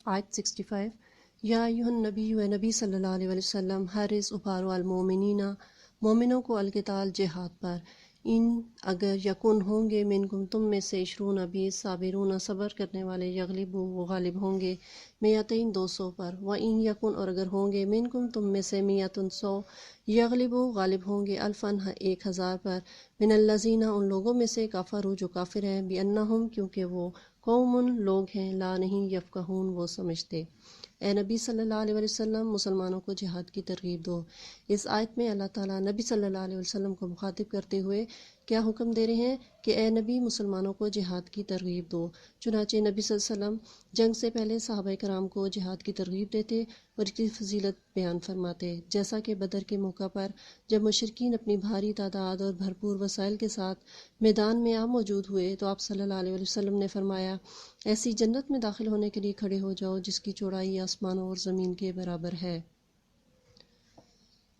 آیت 65 یا ایھا النبی و نبی صلی اللہ علیہ وسلم حرص ابھارو المومنین مومنوں کو القتال جہاد پر ان اگر یکن ہوں گے منکم تم میں سے 20 20 صابرون صبر کرنے والے یغلبوا وہ غالب ہوں گے 200 200 پر وان یکن اور اگر ہوں گے منکم تم میں سے 100 100 یغلبوا غالب ہوں گے الفا 1000 پر من الذین ان لوگوں میں سے کفروا جو کافر ہیں بانہم کیونکہ وہ قوم لوگ ہیں لا نہیں یفقہون وہ سمجھتے۔ اے نبی صلی اللہ علیہ وسلم مسلمانوں کو جہاد کی ترغیب دو۔ اس آیت میں اللہ تعالیٰ نبی صلی اللہ علیہ وسلم کو مخاطب کرتے ہوئے کیا حکم دے رہے ہیں کہ اے نبی مسلمانوں کو جہاد کی ترغیب دو۔ چنانچہ نبی صلی اللہ علیہ وسلم جنگ سے پہلے صحابہ کرام کو جہاد کی ترغیب دیتے اور اس کی فضیلت بیان فرماتے، جیسا کہ بدر کے موقع پر جب مشرکین اپنی بھاری تعداد اور بھرپور وسائل کے ساتھ میدان میں موجود ہوئے تو آپ صلی اللہ علیہ وسلم نے فرمایا ایسی جنت میں داخل ہونے کے لیے کھڑے ہو جاؤ جس کی چوڑائی آسمانوں اور زمین کے برابر ہے۔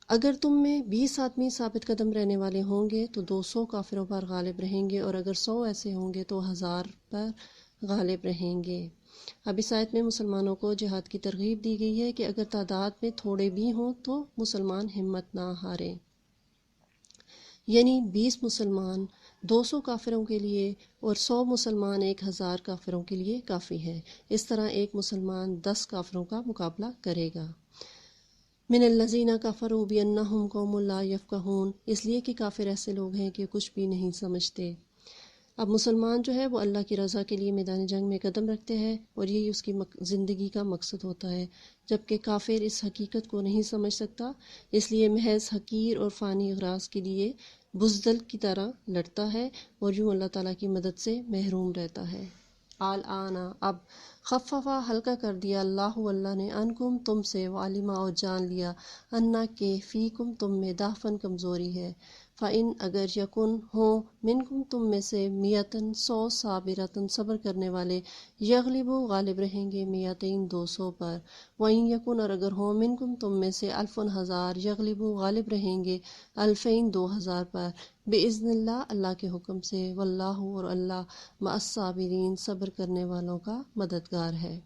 اگر تم میں 20 آدمی ثابت قدم رہنے والے ہوں گے تو 200 کافروں پر غالب رہیں گے اور اگر 100 ایسے ہوں گے تو 1000 پر غالب رہیں گے۔ اب اس آیت میں مسلمانوں کو جہاد کی ترغیب دی گئی ہے کہ اگر تعداد میں تھوڑے بھی ہوں تو مسلمان ہمت نہ ہاریں، یعنی 20 مسلمان 200 کافروں کے لیے اور 100 مسلمان 1000 کافروں کے لیے کافی ہے۔ اس طرح ایک مسلمان 10 کافروں کا مقابلہ کرے گا۔ من الذین کفروا بانہم قوم لا یفقہون، اس لیے کہ کافر ایسے لوگ ہیں کہ کچھ بھی نہیں سمجھتے۔ اب مسلمان جو ہے وہ اللہ کی رضا کے لیے میدان جنگ میں قدم رکھتے ہیں اور یہی اس کی زندگی کا مقصد ہوتا ہے، جبکہ کافر اس حقیقت کو نہیں سمجھ سکتا، اس لیے محض حقیر اور فانی اغراض کے لیے بزدل کی طرح لڑتا ہے اور یوں اللہ تعالیٰ کی مدد سے محروم رہتا ہے۔ الآن اب خففا ہلکا کر دیا اللہ نے انکم تم سے وعلما اور جان لیا انا کہ فیکم تم میں ضعفاً کمزوری ہے فإن اگر یکن ہوں منکم تم میں سے 100 100 صابراتن صبر کرنے والے یغلبوا غالب رہیں گے 200 200 پر وإن یکن اور اگر ہوں منکم تم میں سے 1000 1000 یغلبوا غالب رہیں گے 2000 2000 پر بإذن اللہ اللہ کے حکم سے واللہ اور اللہ مع الصابرین صبر کرنے والوں کا مددگار ہے۔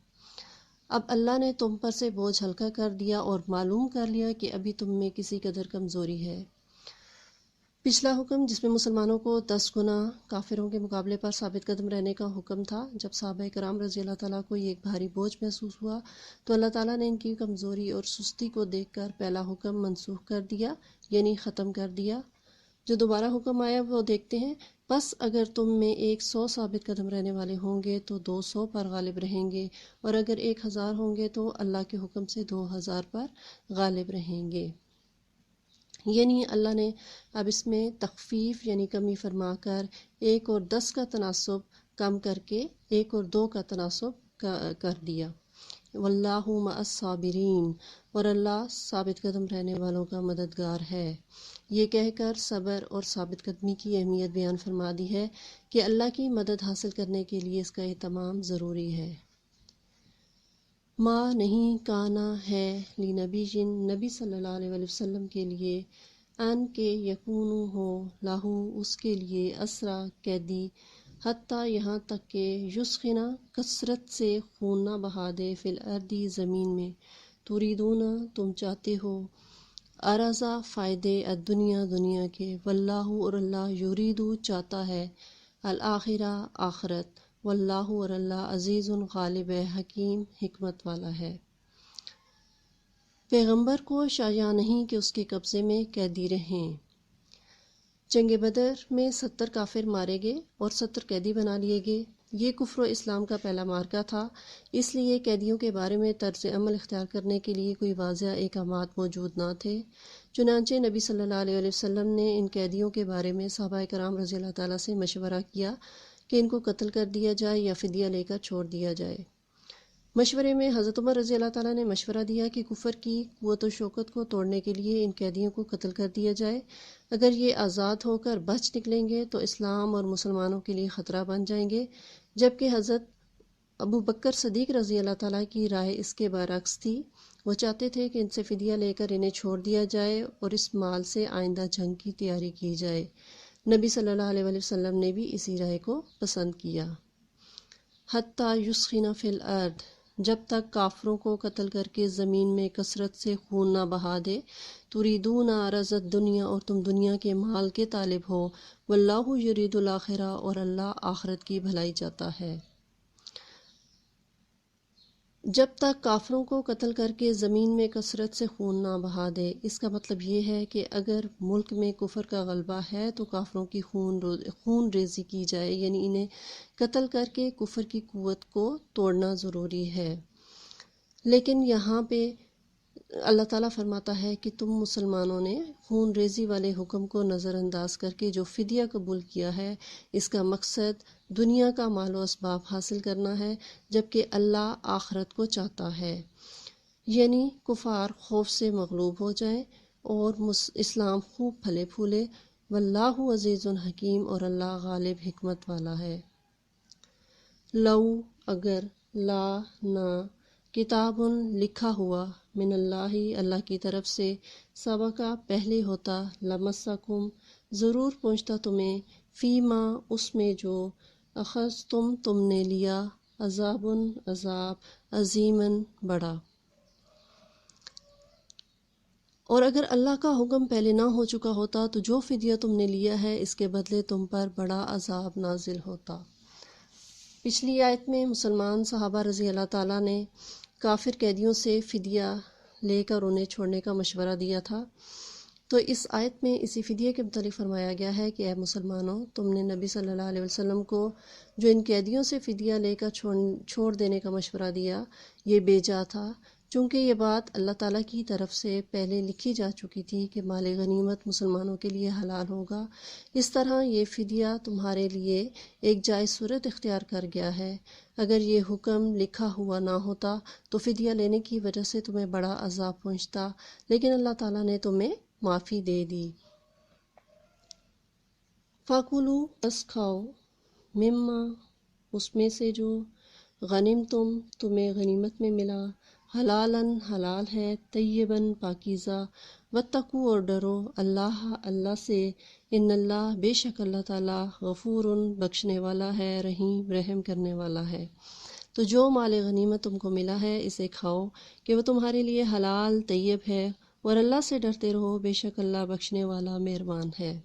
اب اللہ نے تم پر سے بوجھ ہلکا کر دیا اور معلوم کر لیا کہ ابھی تم میں کسی قدر کمزوری ہے۔ پچھلا حکم جس میں مسلمانوں کو 10 گنا کافروں کے مقابلے پر ثابت قدم رہنے کا حکم تھا، جب صحابہ کرام رضی اللہ تعالیٰ کو یہ ایک بھاری بوجھ محسوس ہوا تو اللہ تعالیٰ نے ان کی کمزوری اور سستی کو دیکھ کر پہلا حکم منسوخ کر دیا، یعنی ختم کر دیا۔ جو دوبارہ حکم آیا وہ دیکھتے ہیں، بس اگر تم میں 100 ثابت قدم رہنے والے ہوں گے تو 200 پر غالب رہیں گے اور اگر 1000 ہوں گے تو اللہ کے حکم سے 2000 پر غالب رہیں گے۔ یعنی اللہ نے اب اس میں تخفیف یعنی کمی فرما کر 1 اور 10 کا تناسب کم کر کے 1 اور 2 کا تناسب کر دیا۔ واللہ مع الصابرین اور اللہ ثابت قدم رہنے والوں کا مددگار ہے۔ یہ کہہ کر صبر اور ثابت قدمی کی اہمیت بیان فرما دی ہے کہ اللہ کی مدد حاصل کرنے کے لیے اس کا اہتمام ضروری ہے۔ ما نہیں کانا ہے لنبی نبی صلی اللہ علیہ وسلم کے لیے ان کے یکون ہو لاہو اس کے لیے اسرا قیدی حتیٰ یہاں تک کہ یسخنا کثرت سے خون نہ بہا دے فی الارض زمین میں تریدون تم چاہتے ہو ارزا فائدے الدنیا دنیا کے واللہ اور اللہ یریدو چاہتا ہے الآخرہ آخرت واللہ اور اللہ عزیز غالب ہے حکیم حکمت والا ہے۔ پیغمبر کو شایع نہیں کہ اس کے قبضے میں قیدی رہیں۔ جنگ بدر میں 70 کافر مارے گئے اور 70 قیدی بنا لیے گئے۔ یہ کفر و اسلام کا پہلا معرکہ تھا، اس لیے قیدیوں کے بارے میں طرز عمل اختیار کرنے کے لیے کوئی واضح احکامات موجود نہ تھے۔ چنانچہ نبی صلی اللہ علیہ وسلم نے ان قیدیوں کے بارے میں صحابہ کرام رضی اللہ تعالیٰ سے مشورہ کیا کہ ان کو قتل کر دیا جائے یا فدیہ لے کر چھوڑ دیا جائے۔ مشورے میں حضرت عمر رضی اللہ تعالیٰ نے مشورہ دیا کہ کفر کی قوت و شوکت کو توڑنے کے لیے ان قیدیوں کو قتل کر دیا جائے، اگر یہ آزاد ہو کر بچ نکلیں گے تو اسلام اور مسلمانوں کے لیے خطرہ بن جائیں گے، جبکہ حضرت ابو بکر صدیق رضی اللہ تعالیٰ کی رائے اس کے برعکس تھی۔ وہ چاہتے تھے کہ ان سے فدیہ لے کر انہیں چھوڑ دیا جائے اور اس مال سے آئندہ جنگ کی تیاری کی جائے۔ نبی صلی اللہ علیہ وسلم نے بھی اسی رائے کو پسند کیا۔ حتیٰ یسخن فی الارض جب تک کافروں کو قتل کر کے زمین میں کثرت سے خون نہ بہا دے، تریدون عرض الدنیا، اور تم دنیا کے مال کے طالب ہو، واللہ یرید الآخرہ، اور اللہ آخرت کی بھلائی چاہتا ہے۔ جب تک کافروں کو قتل کر کے زمین میں کثرت سے خون نہ بہا دے، اس کا مطلب یہ ہے کہ اگر ملک میں کفر کا غلبہ ہے تو کافروں کی خون ریزی کی جائے، یعنی انہیں قتل کر کے کفر کی قوت کو توڑنا ضروری ہے۔ لیکن یہاں پہ اللہ تعالیٰ فرماتا ہے کہ تم مسلمانوں نے خون ریزی والے حکم کو نظر انداز کر کے جو فدیہ قبول کیا ہے، اس کا مقصد دنیا کا مال و اسباب حاصل کرنا ہے، جبکہ اللہ آخرت کو چاہتا ہے، یعنی کفار خوف سے مغلوب ہو جائیں اور اسلام خوب پھلے پھولے۔ واللہ عزیز حکیم، اور اللہ غالب حکمت والا ہے۔ لو، اگر، لا، نہ، کتاب لکھا ہوا، من اللہ، اللہ کی طرف سے، سبقہ پہلے ہوتا، لمسکم ضرور پہنچتا تمہیں، فیما اس میں جو، اخذتم تم نے لیا، عذاب عذاب، عظیمن بڑا۔ اور اگر اللہ کا حکم پہلے نہ ہو چکا ہوتا تو جو فدیہ تم نے لیا ہے اس کے بدلے تم پر بڑا عذاب نازل ہوتا۔ پچھلی آیت میں مسلمان صحابہ رضی اللہ تعالیٰ نے کافر قیدیوں سے فدیہ لے کر انہیں چھوڑنے کا مشورہ دیا تھا، تو اس آیت میں اسی فدیے کے متعلق فرمایا گیا ہے کہ اے مسلمانوں، تم نے نبی صلی اللہ علیہ وسلم کو جو ان قیدیوں سے فدیہ لے کر چھوڑ دینے کا مشورہ دیا، یہ بے جا تھا، چونکہ یہ بات اللہ تعالیٰ کی طرف سے پہلے لکھی جا چکی تھی کہ مال غنیمت مسلمانوں کے لیے حلال ہوگا۔ اس طرح یہ فدیہ تمہارے لیے ایک جائز صورت اختیار کر گیا ہے۔ اگر یہ حکم لکھا ہوا نہ ہوتا تو فدیہ لینے کی وجہ سے تمہیں بڑا عذاب پہنچتا، لیکن اللہ تعالیٰ نے تمہیں معافی دے دی۔ فَكُلُوا، بس کھاؤ، مما اس میں سے جو، غنم تمہیں غنیمت میں ملا، حلالن حلال ہے، طیباً پاکیزہ، واتقوا اور ڈرو اللہ سے، ان اللہ بے شک اللہ تعالیٰ غفور بخشنے والا ہے، رحیم رحم کرنے والا ہے۔ تو جو مال غنیمت تم کو ملا ہے اسے کھاؤ کہ وہ تمہارے لیے حلال طیب ہے، اور اللہ سے ڈرتے رہو، بے شک اللہ بخشنے والا مہربان ہے۔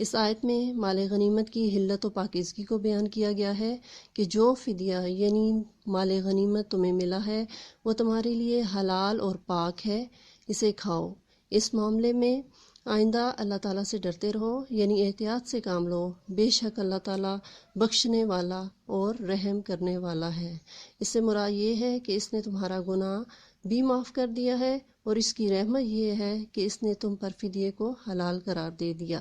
اس آیت میں مال غنیمت کی حلت و پاکیزگی کو بیان کیا گیا ہے کہ جو فدیہ یعنی مال غنیمت تمہیں ملا ہے وہ تمہارے لیے حلال اور پاک ہے، اسے کھاؤ۔ اس معاملے میں آئندہ اللہ تعالیٰ سے ڈرتے رہو، یعنی احتیاط سے کام لو، بے شک اللہ تعالیٰ بخشنے والا اور رحم کرنے والا ہے۔ اس سے مراد یہ ہے کہ اس نے تمہارا گناہ بھی معاف کر دیا ہے، اور اس کی رحمت یہ ہے کہ اس نے تم پر فدیے کو حلال قرار دے دیا۔